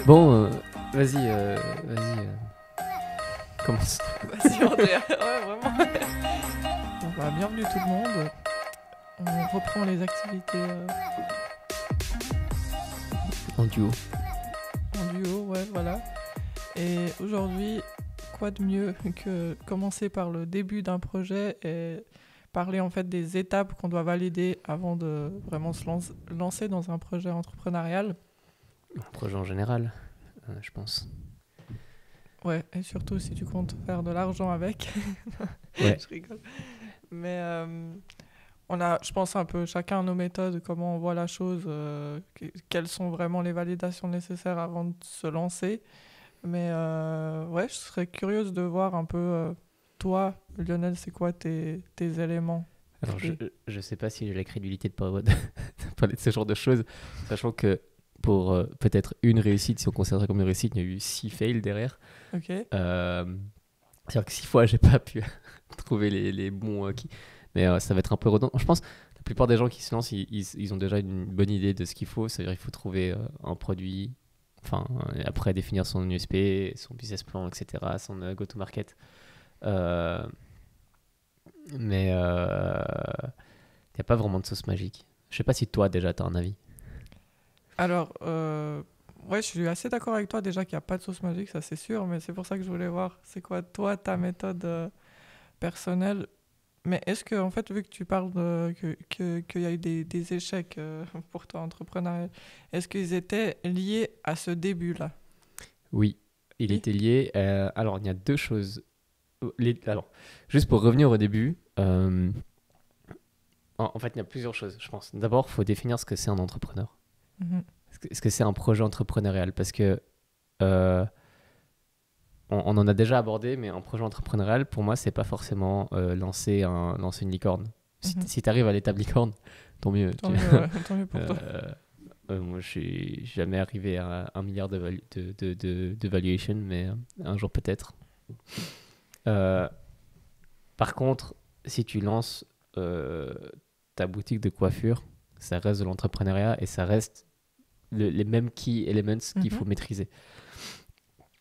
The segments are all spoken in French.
Bon, vas-y, commence. Vas-y, Andrea. Ouais, vraiment. Bon, bah, bienvenue tout le monde. On reprend les activités En duo. en duo, ouais, voilà. Et aujourd'hui, quoi de mieux que commencer par le début d'un projet et parler en fait des étapes qu'on doit valider avant de vraiment se lancer dans un projet entrepreneurial. Un projet en général, je pense. Ouais, et surtout si tu comptes faire de l'argent avec. Ouais. Je rigole. Mais on a, je pense, un peu chacun nos méthodes, comment on voit la chose, quelles sont vraiment les validations nécessaires avant de se lancer. Mais ouais, je serais curieuse de voir un peu, toi, Lionel, c'est quoi tes éléments Alors, clés? je sais pas si j'ai la crédibilité de parler de ce genre de choses, sachant que pour peut-être une réussite, si on considère ça comme une réussite, il y a eu 6 fails derrière. Ok. C'est-à-dire que 6 fois, j'ai pas pu trouver les bons qui. Mais ça va être un peu redondant. Je pense que la plupart des gens qui se lancent, ils ont déjà une bonne idée de ce qu'il faut. C'est-à-dire qu'il faut trouver un produit, enfin, et après définir son USP, son business plan, etc., son go-to-market. Mais il n'y a pas vraiment de sauce magique. Je sais pas si toi, déjà, tu as un avis. Alors, ouais, je suis assez d'accord avec toi déjà qu'il n'y a pas de sauce magique, ça c'est sûr, mais c'est pour ça que je voulais voir, c'est quoi toi, ta méthode personnelle. Mais est-ce que, en fait, vu que tu parles qu'il y a eu des échecs pour toi entrepreneurial, est-ce qu'ils étaient liés à ce début-là? Oui, il Oui. était lié. Alors, il y a deux choses. Alors, juste pour revenir au début, en fait, il y a plusieurs choses, je pense. D'abord, il faut définir ce que c'est un entrepreneur. Mhm. Ce que c'est un projet entrepreneurial. Parce que euh, on en a déjà abordé, mais un projet entrepreneurial, pour moi, c'est pas forcément lancer une licorne. Mhm. Si tu arrives à l'étape licorne, tant mieux. Tant mieux, ouais, tant mieux pour toi. Euh, moi, je suis jamais arrivé à 1 milliard de valuation, mais un jour peut-être. Euh, Par contre, si tu lances ta boutique de coiffure, ça reste de l'entrepreneuriat et ça reste les mêmes key elements qu'il faut Mhm. maîtriser.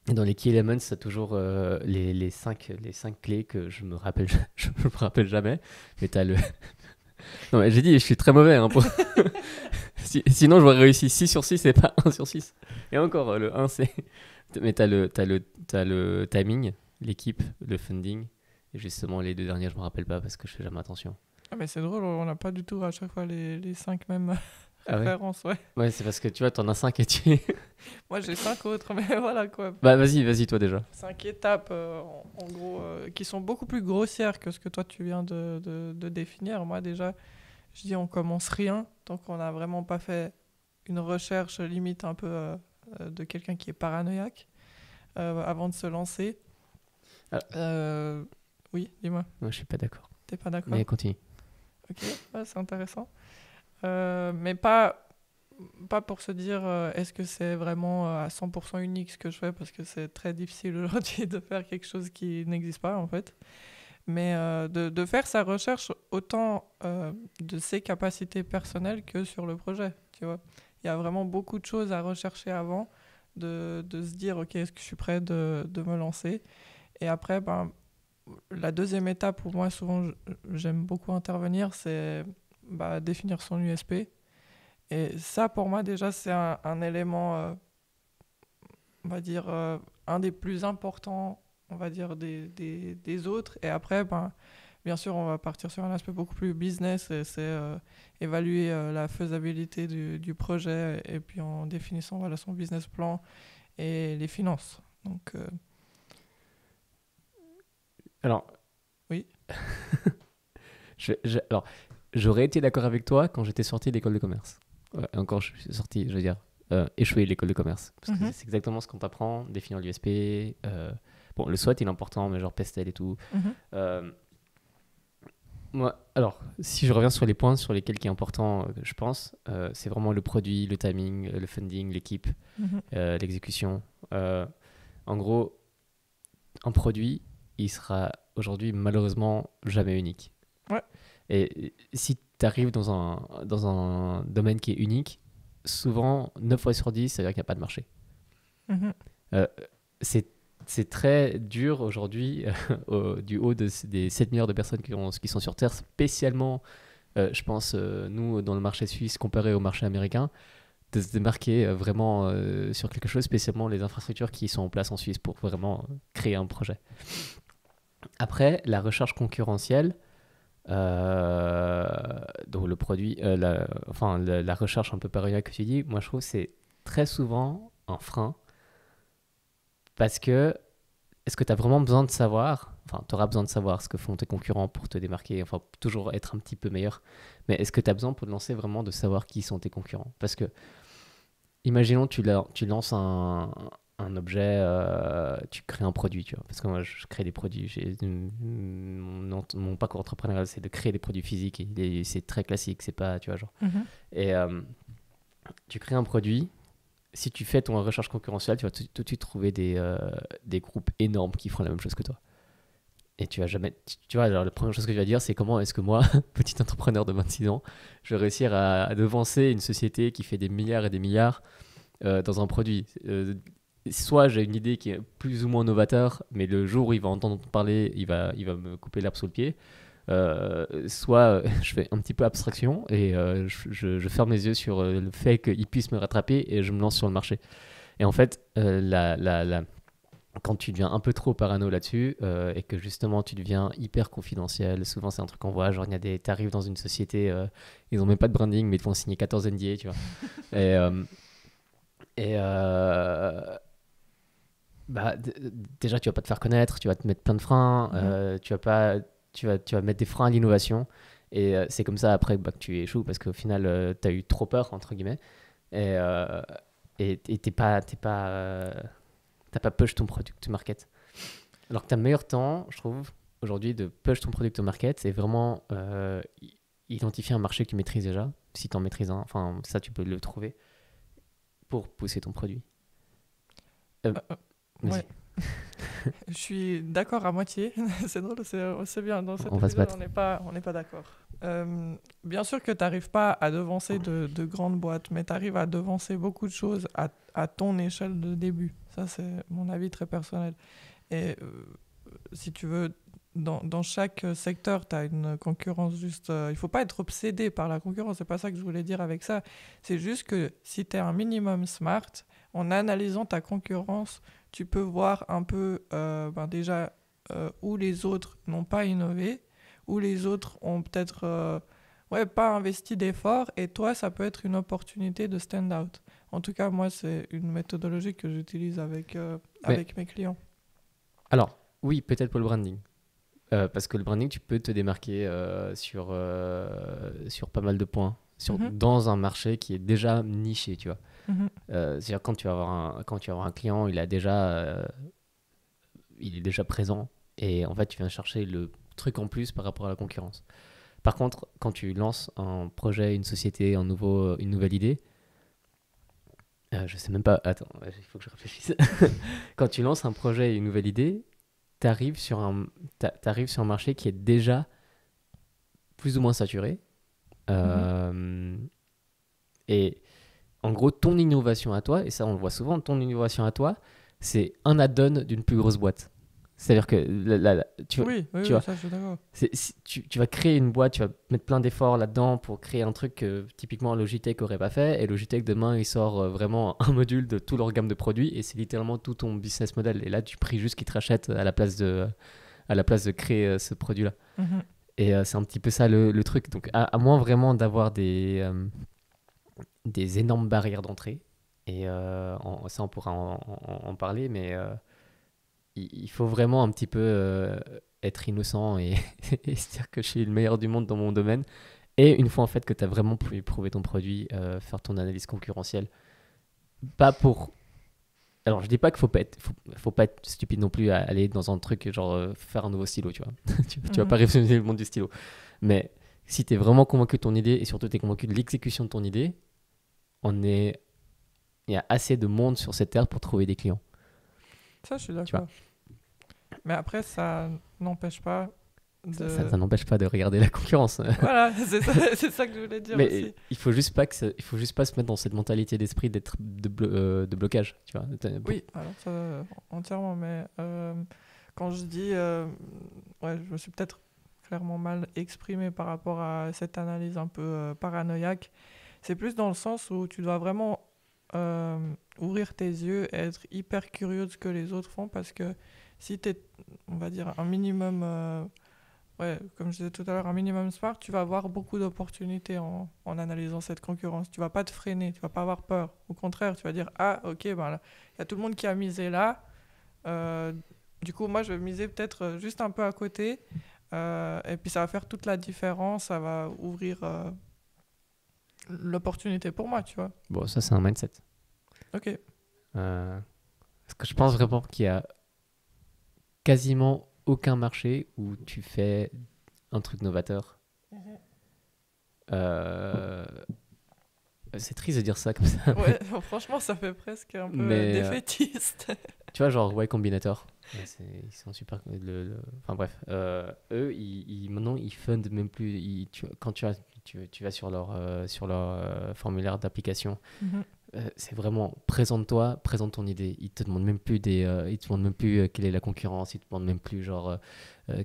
Et dans les key elements, tu as toujours les cinq clés que je me rappelle, je me rappelle jamais. Mais tu as le. Non, mais j'ai dit, je suis très mauvais. Hein, sinon, j'aurais réussi 6 sur 6 et pas 1 sur 6. Et encore, le 1, c'est. Mais t'as le timing, l'équipe, le funding. Et justement, les deux derniers, je me rappelle pas parce que je fais jamais attention. Ah, mais c'est drôle, on n'a pas du tout à chaque fois les cinq mêmes Ah ouais? références, ouais. Ouais, c'est parce que tu vois, t'en as 5 et tu. Moi j'ai cinq autres, mais voilà quoi. Bah, vas-y, toi déjà. Cinq étapes, en gros, qui sont beaucoup plus grossières que ce que toi tu viens de définir. Moi déjà, je dis on commence rien, tant qu'on n'a vraiment pas fait une recherche limite un peu de quelqu'un qui est paranoïaque avant de se lancer. Ah. Oui, dis-moi, Moi, je suis pas d'accord. t'es pas d'accord? Mais continue. Ok, ouais, c'est intéressant. Mais pas pour se dire est-ce que c'est vraiment à 100% unique ce que je fais, parce que c'est très difficile aujourd'hui de faire quelque chose qui n'existe pas en fait. Mais de faire sa recherche autant de ses capacités personnelles que sur le projet, tu vois. Il y a vraiment beaucoup de choses à rechercher avant de se dire ok, est-ce que je suis prêt de me lancer. Et après, ben, la deuxième étape où moi souvent j'aime beaucoup intervenir, c'est bah, définir son USP. Et ça, pour moi, déjà, c'est un élément, on va dire, un des plus importants, on va dire, des autres. Et après, ben, bien sûr, on va partir sur un aspect beaucoup plus business, et c'est évaluer la faisabilité du projet, et puis en définissant voilà, son business plan et les finances. Donc, Alors, oui. alors, j'aurais été d'accord avec toi quand j'étais sorti de l'école de commerce. Ouais, encore, je suis sorti, je veux dire, échoué de l'école de commerce. Parce que Mhm, c'est exactement ce qu'on t'apprend, définir l'USP. Bon, le SWOT, il est important, mais genre pestel et tout. mhm, Euh, Moi, alors, si je reviens sur les points sur lesquels qui est important, je pense, c'est vraiment le produit, le timing, le funding, l'équipe, mhm. l'exécution. Euh, En gros, un produit, il sera aujourd'hui malheureusement jamais unique. Ouais. Et si tu arrives dans un domaine qui est unique, souvent 9 fois sur 10, ça veut dire qu'il n'y a pas de marché. Mhm. Euh, c'est, c'est très dur aujourd'hui, du haut des 7 milliards de personnes qui sont sur Terre, spécialement, je pense, nous, dans le marché suisse, comparé au marché américain, de se démarquer vraiment sur quelque chose, spécialement les infrastructures qui sont en place en Suisse pour vraiment créer un projet. Après, la recherche concurrentielle, euh, donc le produit, enfin la recherche un peu paranoïaque que tu dis, moi je trouve que c'est très souvent un frein parce que est-ce que tu as vraiment besoin de savoir, enfin tu auras besoin de savoir ce que font tes concurrents pour te démarquer, enfin toujours être un petit peu meilleur, mais est-ce que tu as besoin pour te lancer vraiment de savoir qui sont tes concurrents? Parce que imaginons tu lances un objet, tu crées un produit, tu vois. Parce que moi, je crée des produits. Mon parcours entrepreneurial, c'est de créer des produits physiques. Et c'est très classique, c'est pas, tu vois, genre. Mhm. Et tu crées un produit. Si tu fais ton recherche concurrentielle, tu vas tout de suite trouver des groupes énormes qui font la même chose que toi. Et tu vas jamais. Tu vois, alors la première chose que tu vas dire, c'est comment est-ce que moi, petit entrepreneur de 26 ans, je vais réussir à devancer une société qui fait des milliards et des milliards dans un produit. Soit j'ai une idée qui est plus ou moins novateur, mais le jour où il va entendre parler, il va me couper l'herbe sous le pied. Soit je fais un petit peu abstraction et je ferme les yeux sur le fait qu'il puisse me rattraper et je me lance sur le marché. Et en fait, quand tu deviens un peu trop parano là-dessus et que justement tu deviens hyper confidentiel, souvent c'est un truc qu'on voit, genre t'arrives dans une société, ils ont même pas de branding, mais ils te font signer 14 NDA, tu vois. Et, et bah, déjà, tu vas pas te faire connaître, tu vas te mettre plein de freins, Mhm. tu vas pas, tu vas mettre des freins à l'innovation. Et c'est comme ça après bah, que tu échoues parce qu'au final, tu as eu trop peur, entre guillemets. Et t'as pas push ton product to market. Alors que tu as meilleur temps, je trouve, aujourd'hui, de push ton product to market, c'est vraiment identifier un marché que tu maîtrises déjà, si tu en maîtrises un. Enfin, ça, tu peux le trouver pour pousser ton produit. Euh, Euh, euh, Vas-y, ouais. Je suis d'accord à moitié. C'est drôle, c'est bien. Dans cet on va se épisode, battre. on n'est pas d'accord. Bien sûr que tu n'arrives pas à devancer de grandes boîtes, mais tu arrives à devancer beaucoup de choses à ton échelle de début. Ça, c'est mon avis très personnel. Et si tu veux, dans chaque secteur, tu as une concurrence juste. Il faut pas être obsédé par la concurrence, c'est pas ça que je voulais dire avec ça. C'est juste que si tu es un minimum smart, en analysant ta concurrence, tu peux voir un peu ben déjà où les autres n'ont pas innové, où les autres ont peut-être ouais, pas investi d'efforts, et toi, ça peut être une opportunité de stand out. En tout cas, moi, c'est une méthodologie que j'utilise Mais avec mes clients. alors, oui, peut-être pour le branding. Parce que le branding, tu peux te démarquer sur pas mal de points, Mhm, dans un marché qui est déjà niché, tu vois. mhm. C'est-à-dire quand tu vas avoir un client, il est déjà présent et en fait, tu viens chercher le truc en plus par rapport à la concurrence. Par contre, quand tu lances un projet, une société, une nouvelle idée, je sais même pas, attends, il faut que je réfléchisse. Quand tu lances un projet et une nouvelle idée, t'arrives sur un marché qui est déjà plus ou moins saturé. Mhm. Euh, et en gros, ton innovation à toi, et ça on le voit souvent, ton innovation à toi, c'est un add-on d'une plus grosse boîte. C'est-à-dire que Oui, oui, tu oui, vois, ça, je suis d'accord. tu vas créer une boîte, tu vas mettre plein d'efforts là-dedans pour créer un truc que typiquement Logitech aurait pas fait. Et Logitech demain, il sort vraiment un module de tout leur gamme de produits et c'est littéralement tout ton business model. Et là, tu pries juste qu'ils te rachètent à la place de créer ce produit-là. Mhm. Et c'est un petit peu ça le truc. Donc, à moins vraiment d'avoir des énormes barrières d'entrée, et ça, on pourra en parler, mais il faut vraiment un petit peu être innocent et, et se dire que je suis le meilleur du monde dans mon domaine. Et une fois en fait que tu as vraiment pu prouver ton produit, faire ton analyse concurrentielle. Pas pour. Alors, je dis pas qu'il faut pas être stupide non plus à aller dans un truc genre faire un nouveau stylo, tu vois. Tu vas pas Mhm. révolutionner le monde du stylo. Mais si tu es vraiment convaincu de ton idée et surtout tu es convaincu de l'exécution de ton idée, on est, il y a assez de monde sur cette terre pour trouver des clients, Ça, je suis tu vois. d'accord. Mais après, ça n'empêche pas. Ça n'empêche pas de regarder la concurrence. Voilà, c'est ça que je voulais dire Mais aussi. il faut juste pas se mettre dans cette mentalité d'esprit de blocage, tu vois. Oui, alors ça, entièrement, mais quand je dis, ouais, je me suis peut-être clairement mal exprimé par rapport à cette analyse un peu paranoïaque. C'est plus dans le sens où tu dois vraiment ouvrir tes yeux et être hyper curieux de ce que les autres font, parce que si tu es, on va dire, un minimum, ouais, comme je disais tout à l'heure, un minimum smart, tu vas avoir beaucoup d'opportunités en analysant cette concurrence. Tu vas pas te freiner, tu vas pas avoir peur. Au contraire, tu vas dire, ah ok, ben là, il y a tout le monde qui a misé là. Euh, du coup, moi, je vais miser peut-être juste un peu à côté. Et puis, ça va faire toute la différence. Ça va ouvrir l'opportunité pour moi, tu vois. Bon, ça, c'est un mindset. Ok. Parce que je pense vraiment qu'il y a quasiment aucun marché où tu fais un truc novateur. Euh, C'est triste de dire ça comme ça. Ouais, franchement, ça fait presque un peu Mais défaitiste. tu vois, genre Y Combinator, ils sont super. Enfin bref, eux, maintenant, ils fundent même plus. Quand tu vas sur leur formulaire d'application, Mhm. c'est vraiment présente ton idée. Ils te demandent même plus ils te demandent même plus quelle est la concurrence. Ils te demandent même plus genre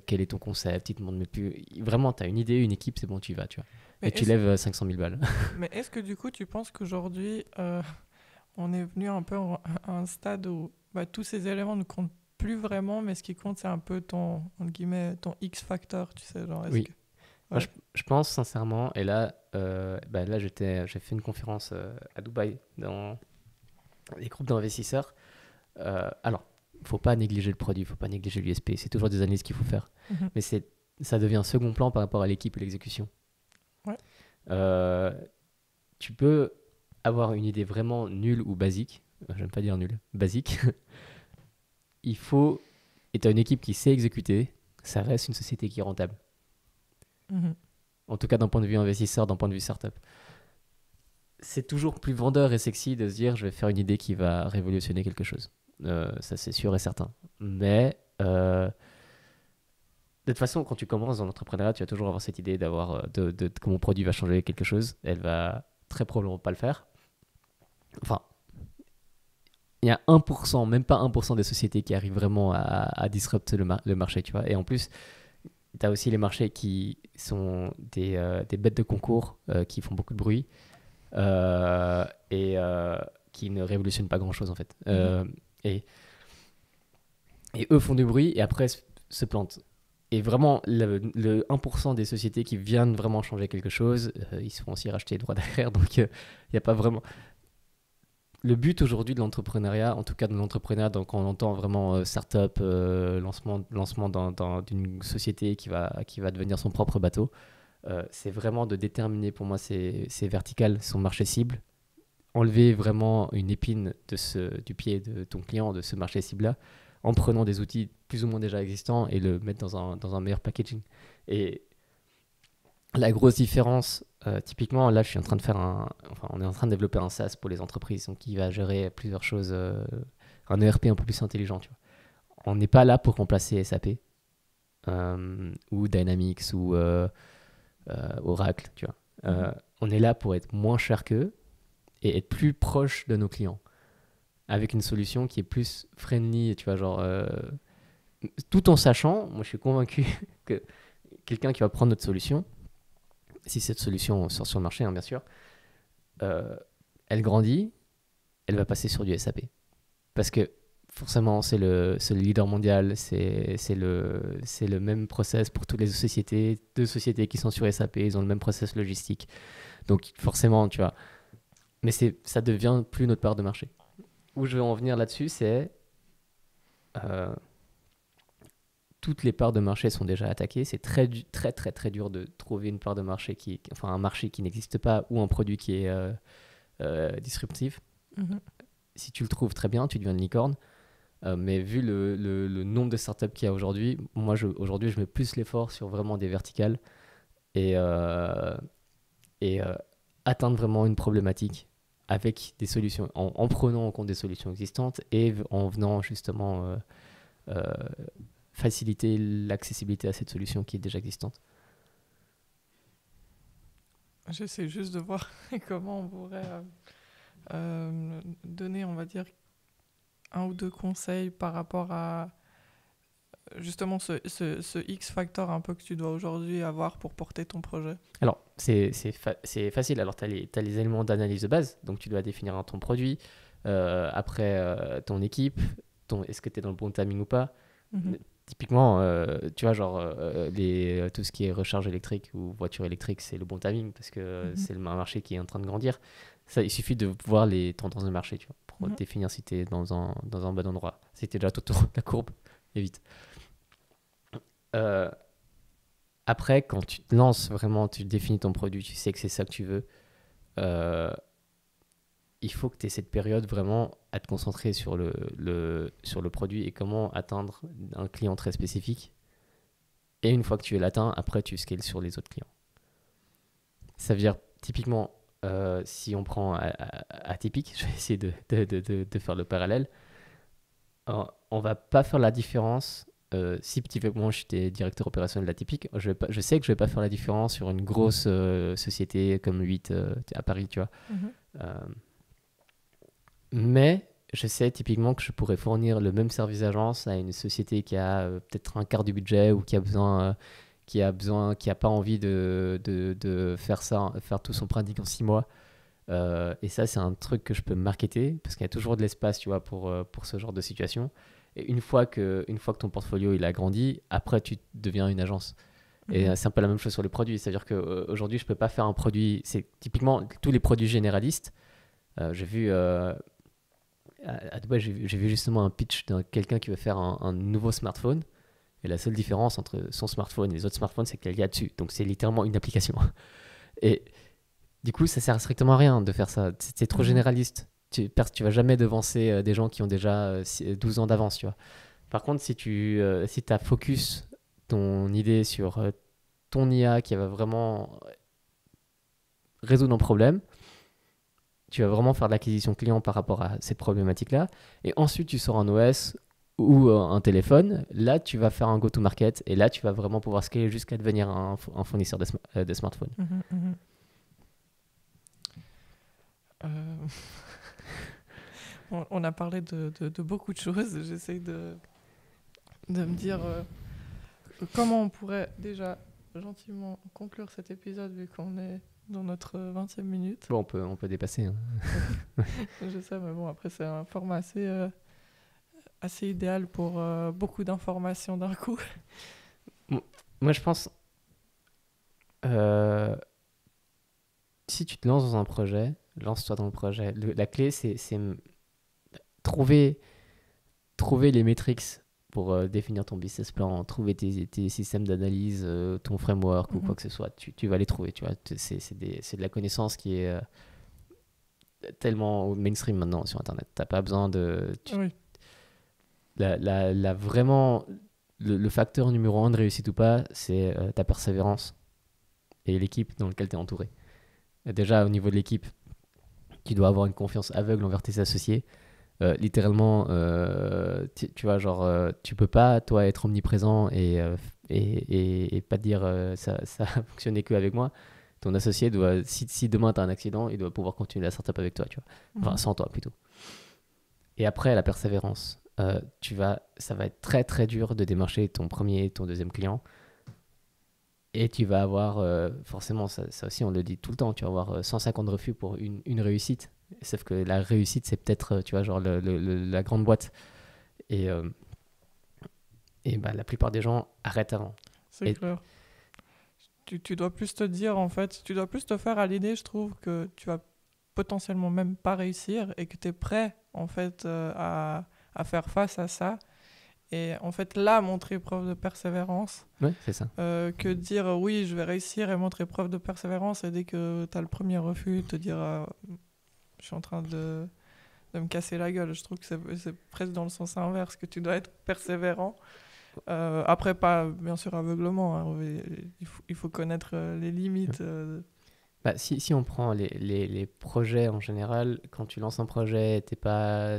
quel est ton concept. Ils te demandent même plus. Vraiment, t'as une idée, une équipe, c'est bon, tu y vas, tu vois. Mais Et tu lèves 500 000 balles. mais est-ce que du coup, tu penses qu'aujourd'hui, on est venu un peu à un stade où bah, tous ces éléments ne comptent plus vraiment, mais ce qui compte, c'est un peu ton, entre guillemets, ton X factor, tu sais, genre, est-ce Oui. que... Moi, Ouais. je pense sincèrement, et là, là j'ai fait une conférence à Dubaï dans des groupes d'investisseurs. Alors, il ne faut pas négliger le produit, il ne faut pas négliger l'USP, c'est toujours des analyses qu'il faut faire. Mhm. Mais ça devient un second plan par rapport à l'équipe et l'exécution. Ouais. Euh, Tu peux avoir une idée vraiment nulle ou basique, j'aime pas dire nulle, basique. Il faut, et tu as une équipe qui sait exécuter, ça reste une société qui est rentable. Mhm. En tout cas d'un point de vue investisseur, d'un point de vue startup. C'est toujours plus vendeur et sexy de se dire je vais faire une idée qui va révolutionner quelque chose. Ça c'est sûr et certain. Mais de toute façon, quand tu commences dans l'entrepreneuriat, tu vas toujours avoir cette idée d'avoir que mon produit va changer quelque chose. Elle va très probablement pas le faire. Enfin, il y a 1%, même pas 1% des sociétés qui arrivent vraiment à disrupter le marché, tu vois. Et en plus, tu as aussi les marchés qui sont des bêtes de concours qui font beaucoup de bruit et qui ne révolutionnent pas grand-chose en fait. Et, et eux font du bruit et après se plantent. Et vraiment, le 1% des sociétés qui viennent vraiment changer quelque chose, ils se font aussi racheter les droits derrière. Donc, il n'y a pas vraiment. Le but aujourd'hui de l'entrepreneuriat, en tout cas de l'entrepreneuriat, donc quand on entend vraiment start-up, lancement d'une société qui va devenir son propre bateau, c'est vraiment de déterminer pour moi ses verticales, son marché cible, enlever vraiment une épine du pied de ton client, de ce marché cible-là, en prenant des outils plus ou moins déjà existants et le mettre dans un meilleur packaging. Et la grosse différence, typiquement, là, je suis en train de on est en train de développer un SaaS pour les entreprises, donc qui va gérer plusieurs choses, un ERP un peu plus intelligent, tu vois. On n'est pas là pour remplacer SAP ou Dynamics ou Oracle, tu vois. On est là pour être moins cher qu'eux et être plus proche de nos clients avec une solution qui est plus friendly, tu vois, genre tout en sachant, moi je suis convaincu que quelqu'un qui va prendre notre solution, si cette solution sort sur le marché, hein, bien sûr, elle grandit, elle va passer sur du SAP. Parce que forcément, c'est le leader mondial, c'est le même process pour toutes les sociétés, deux sociétés qui sont sur SAP, ils ont le même process logistique. Donc forcément, tu vois, mais ça devient plus notre part de marché. Où je vais en venir là-dessus, c'est toutes les parts de marché sont déjà attaquées. C'est très, très, très, très dur de trouver une part de marché enfin un marché qui n'existe pas ou un produit qui est disruptif. Si tu le trouves très bien, tu deviens une licorne. Mais vu le nombre de startups qu'il y a aujourd'hui, moi aujourd'hui je mets plus l'effort sur vraiment des verticales et atteindre vraiment une problématique avec des solutions, en prenant en compte des solutions existantes et en venant justement faciliter l'accessibilité à cette solution qui est déjà existante. J'essaie juste de voir comment on pourrait donner, on va dire, un ou deux conseils par rapport à justement ce X factor un peu que tu dois aujourd'hui avoir pour porter ton projet. Alors, c'est facile. Alors, tu as les éléments d'analyse de base. Donc, tu dois définir ton produit. Après, ton équipe. Est-ce que tu es dans le bon timing ou pas. Typiquement, tu vois, genre, tout ce qui est recharge électrique ou voiture électrique, c'est le bon timing parce que c'est un marché qui est en train de grandir. Ça, il suffit de voir les tendances de marché, tu vois, pour définir si tu es dans un bon endroit. Si tu es déjà tout autour de la courbe, évite. Après, quand tu te lances vraiment, tu définis ton produit, tu sais que c'est ça que tu veux, il faut que tu aies cette période vraiment à te concentrer sur le produit et comment atteindre un client très spécifique. Et une fois que tu l'atteins, après, tu scales sur les autres clients. Ça veut dire, typiquement, si on prend Atypique, je vais essayer de faire le parallèle. Alors, on va pas faire la différence. Si typiquement j'étais directeur opérationnel d'Atypique, je sais que je vais pas faire la différence sur une grosse société comme 8 à Paris, tu vois. Mais je sais typiquement que je pourrais fournir le même service d'agence à une société qui a peut-être un quart du budget ou qui a pas envie de faire tout son branding en 6 mois. Et ça, c'est un truc que je peux marketer parce qu'il y a toujours de l'espace, tu vois, pour ce genre de situation. Et une fois que ton portfolio il a grandi, après tu deviens une agence. Et c'est un peu la même chose sur les produits. C'est-à-dire qu'aujourd'hui, je peux pas faire un produit. C'est typiquement tous les produits généralistes. J'ai vu à Dubaï, j'ai vu justement un pitch de quelqu'un qui veut faire un nouveau smartphone. Et la seule différence entre son smartphone et les autres smartphones, c'est qu'il y a dessus. Donc c'est littéralement une application. Et du coup, ça sert strictement à rien de faire ça. C'est trop généraliste. Tu vas jamais devancer des gens qui ont déjà 12 ans d'avance, tu vois. Par contre, si tu as focus ton idée sur ton IA qui va vraiment résoudre un problème, tu vas vraiment faire de l'acquisition client par rapport à cette problématique-là. Et ensuite, tu sors un OS ou un téléphone. Là, tu vas faire un go-to-market. Et là, tu vas vraiment pouvoir scaler jusqu'à devenir un fournisseur de smartphones. On a parlé de beaucoup de choses. J'essaie de me dire comment on pourrait déjà gentiment conclure cet épisode vu qu'on est dans notre 20e minute. Bon, on peut dépasser. Hein. Je sais, mais bon, après, c'est un format assez idéal pour beaucoup d'informations d'un coup. Moi, je pense, si tu te lances dans un projet, lance-toi dans le projet. La clé, c'est trouver les métriques pour définir ton business plan, trouver tes systèmes d'analyse, ton framework ou quoi que ce soit. Tu vas les trouver, tu vois. C'est de la connaissance qui est tellement mainstream maintenant sur Internet. T'as pas besoin de... Oui. Vraiment, le facteur numéro 1 de réussite ou pas, c'est ta persévérance et l'équipe dans laquelle tu es entouré. Et déjà, au niveau de l'équipe, tu dois avoir une confiance aveugle envers tes associés. Littéralement, tu vois, genre, tu peux pas, toi, être omniprésent et pas te dire ça a fonctionné qu'avec moi. Ton associé doit, si demain tu as un accident, il doit pouvoir continuer la startup avec toi, tu vois. Enfin, sans toi plutôt. Et après, la persévérance. Ça va être très très dur de démarcher ton premier et ton deuxième client. Et tu vas avoir, forcément, ça aussi on le dit tout le temps, tu vas avoir 150 refus pour une réussite. Sauf que la réussite, c'est peut-être, tu vois, genre la grande boîte. Et bah, la plupart des gens arrêtent avant. C'est clair. Tu dois plus te dire, en fait, tu dois plus te faire à l'idée, je trouve, que tu vas potentiellement même pas réussir et que tu es prêt, en fait, à faire face à ça. Et en fait, là, montrer preuve de persévérance. Ouais, c'est ça. Que dire oui, je vais réussir et montrer preuve de persévérance. Et dès que tu as le premier refus, te dire je suis en train de me casser la gueule. Je trouve que c'est presque dans le sens inverse, que tu dois être persévérant. Après, pas bien sûr aveuglement. Hein. Il faut connaître les limites. Bah, si on prend les projets en général, quand tu lances un projet,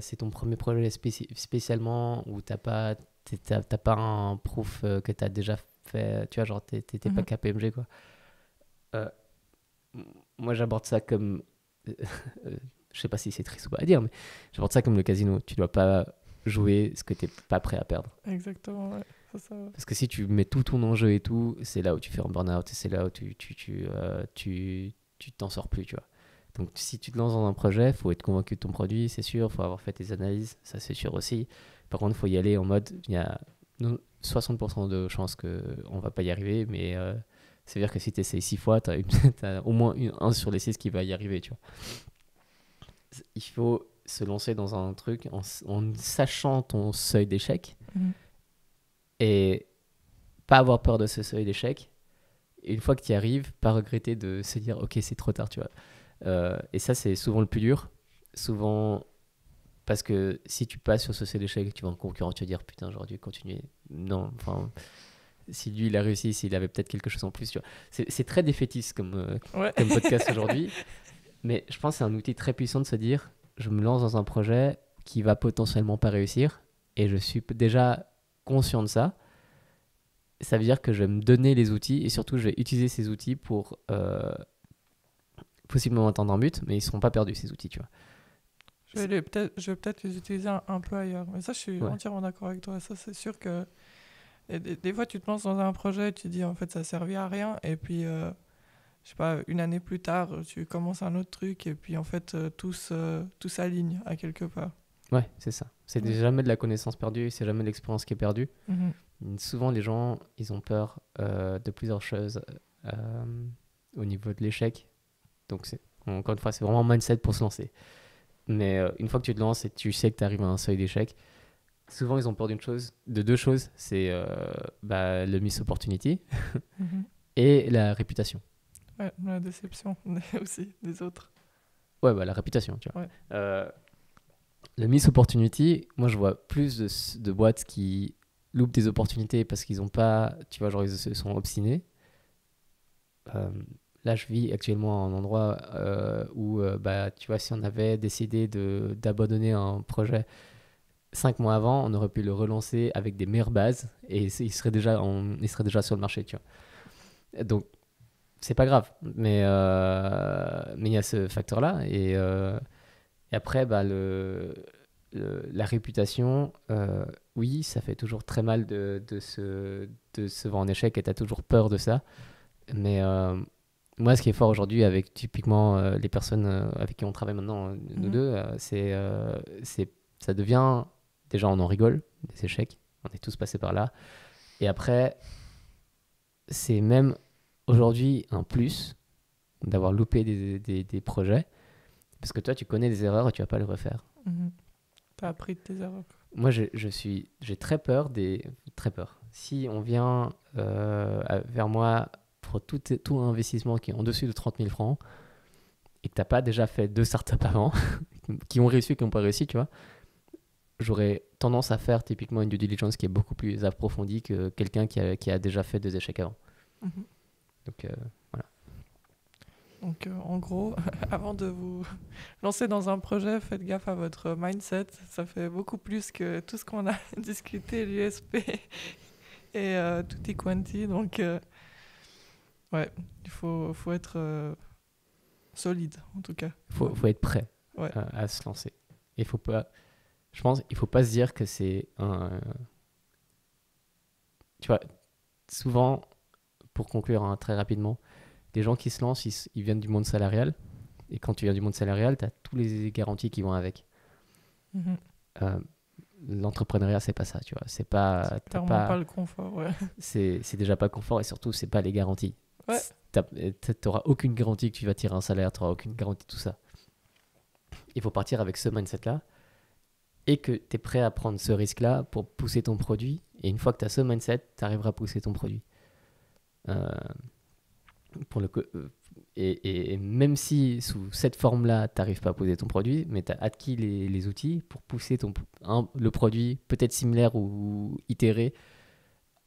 c'est ton premier projet spécialement, ou t'as pas un proof que t'as déjà fait, tu vois, genre t'es pas Mhm. KPMG, quoi. Euh, Moi, j'aborde ça comme, je sais pas si c'est triste ou pas à dire, mais j'aborde ça comme le casino. Tu dois pas jouer ce que t'es pas prêt à perdre. Exactement, ouais. C'est ça. Ouais. Parce que si tu mets tout ton enjeu et tout, c'est là où tu fais un burn-out, et c'est là où tu t'en sors plus, tu vois. Donc si tu te lances dans un projet, faut être convaincu de ton produit, c'est sûr, faut avoir fait tes analyses, ça c'est sûr aussi. Par contre, faut y aller en mode, il y a 60% de chances qu'on va pas y arriver, mais c'est-à-dire que si tu essayes 6 fois, t'as au moins un sur les 6 qui va y arriver, tu vois. Il faut se lancer dans un truc en sachant ton seuil d'échec Mhm. et pas avoir peur de ce seuil d'échec. Et une fois que tu y arrives, pas regretter de se dire ok, c'est trop tard, tu vois. Et ça, c'est souvent le plus dur. Souvent, parce que si tu passes sur ce seuil d'échec, tu vas en concurrent, tu vas dire putain, j'aurais dû continuer. Non, enfin, si lui il a réussi, s'il avait peut-être quelque chose en plus, tu vois. C'est très défaitiste Ouais. comme podcast aujourd'hui, mais je pense que c'est un outil très puissant de se dire je me lance dans un projet qui va potentiellement pas réussir et je suis déjà conscient de ça. Ça veut dire que je vais me donner les outils et surtout je vais utiliser ces outils pour possiblement atteindre un but, mais ils seront pas perdus ces outils, tu vois. Je vais peut-être les utiliser un peu ailleurs. Mais ça, je suis Ouais, entièrement d'accord avec toi. Ça, c'est sûr que et des fois, tu te lances dans un projet, tu te dis en fait ça servait à rien, et puis je sais pas, une année plus tard, tu commences un autre truc, et puis en fait tout s'aligne à quelque part. ouais, c'est ça. C'est Ouais. jamais de la connaissance perdue, c'est jamais de l'expérience qui est perdue. Mhm. Souvent, les gens, ils ont peur de plusieurs choses euh, au niveau de l'échec. Donc, encore une fois, c'est vraiment un mindset pour se lancer. Mais une fois que tu te lances et tu sais que tu arrives à un seuil d'échec, souvent, ils ont peur de deux choses. C'est bah, le miss opportunity Mhm. et la réputation. Ouais, la déception aussi des autres. Ouais, bah, la réputation, tu vois. Ouais. Le miss opportunity, moi, je vois plus de boîtes qui loupent des opportunités parce qu'ils ont pas, tu vois, genre, ils se sont obstinés. Euh, Là, je vis actuellement à un endroit où, bah, tu vois, si on avait décidé d'abandonner un projet 5 mois avant, on aurait pu le relancer avec des meilleures bases et il serait déjà sur le marché, tu vois. Donc, c'est pas grave, mais il y a ce facteur-là. Et après, bah, la réputation, oui, ça fait toujours très mal de se voir en échec et tu as toujours peur de ça. Mais moi, ce qui est fort aujourd'hui avec typiquement les personnes avec qui on travaille maintenant, nous Mhm. deux, ça devient, déjà on en rigole, des échecs, on est tous passés par là. Et après, c'est même aujourd'hui un plus d'avoir loupé des projets, parce que toi, tu connais des erreurs et tu vas pas les refaire. Mhm. T'as appris de tes erreurs. Moi, j'ai très peur très peur. Si on vient vers moi pour tout investissement qui est en dessus de 30 000 francs, et que t'as pas déjà fait 2 startups avant, qui ont réussi, qui n'ont pas réussi, tu vois, j'aurais tendance à faire typiquement une due diligence qui est beaucoup plus approfondie que quelqu'un qui a déjà fait 2 échecs avant. Mhm. Donc voilà. Donc, en gros, avant de vous lancer dans un projet, faites gaffe à votre mindset. Ça fait beaucoup plus que tout ce qu'on a discuté, l'USP et Tutti Quanti. Donc, ouais, faut être solide, en tout cas. Faut être prêt Ouais. à se lancer. Il faut pas, je pense, il faut pas se dire que c'est un. Tu vois, souvent, pour conclure hein, très rapidement, les gens qui se lancent, ils viennent du monde salarial. Et quand tu viens du monde salarial, tu as tous les garanties qui vont avec. Mhm. Euh, L'entrepreneuriat, c'est pas ça, tu vois. C'est clairement pas le confort, ouais. C'est déjà pas confort et surtout, c'est pas les garanties. Ouais. T'auras aucune garantie que tu vas tirer un salaire, t'auras aucune garantie de tout ça. Il faut partir avec ce mindset-là et que tu es prêt à prendre ce risque-là pour pousser ton produit. Et une fois que tu as ce mindset, tu arriveras à pousser ton produit. Euh, pour le, et même si sous cette forme-là, tu n'arrives pas à poser ton produit, mais tu as acquis les outils pour pousser le produit peut-être similaire ou itéré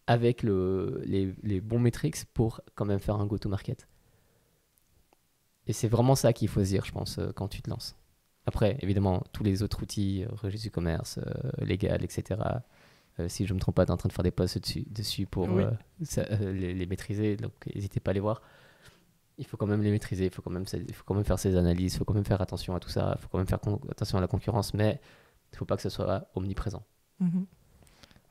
avec les bons metrics pour quand même faire un go-to-market. Et c'est vraiment ça qu'il faut se dire, je pense, quand tu te lances. Après, évidemment, tous les autres outils, registre du commerce, légal, etc. Si je ne me trompe pas, tu es en train de faire des posts dessus pour Oui. les maîtriser. Donc, n'hésitez pas à les voir. Il faut quand même les maîtriser, il faut quand même faire ses analyses, il faut quand même faire attention à tout ça, il faut quand même faire attention à la concurrence, mais il ne faut pas que ce soit omniprésent. Mhm.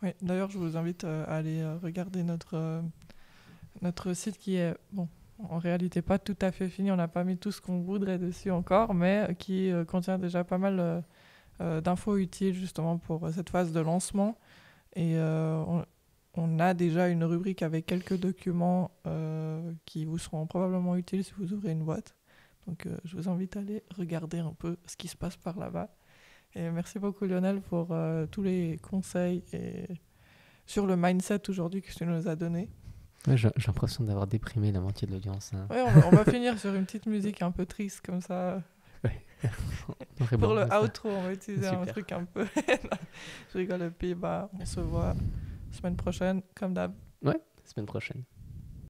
Oui, d'ailleurs, je vous invite à aller regarder notre site qui est, bon, en réalité pas tout à fait fini, on n'a pas mis tout ce qu'on voudrait dessus encore, mais qui contient déjà pas mal d'infos utiles justement pour cette phase de lancement. Et on a déjà une rubrique avec quelques documents qui vous seront probablement utiles si vous ouvrez une boîte. Donc je vous invite à aller regarder un peu ce qui se passe par là-bas. Et merci beaucoup Lionel pour tous les conseils et sur le mindset aujourd'hui que tu nous as donné. Ouais, j'ai l'impression d'avoir déprimé la moitié de l'audience. Hein. Ouais, on va finir sur une petite musique un peu triste comme ça. Pour le outro, on va utiliser un truc un peu... Je rigole, et puis on se voit semaine prochaine, comme d'hab. Ouais, semaine prochaine.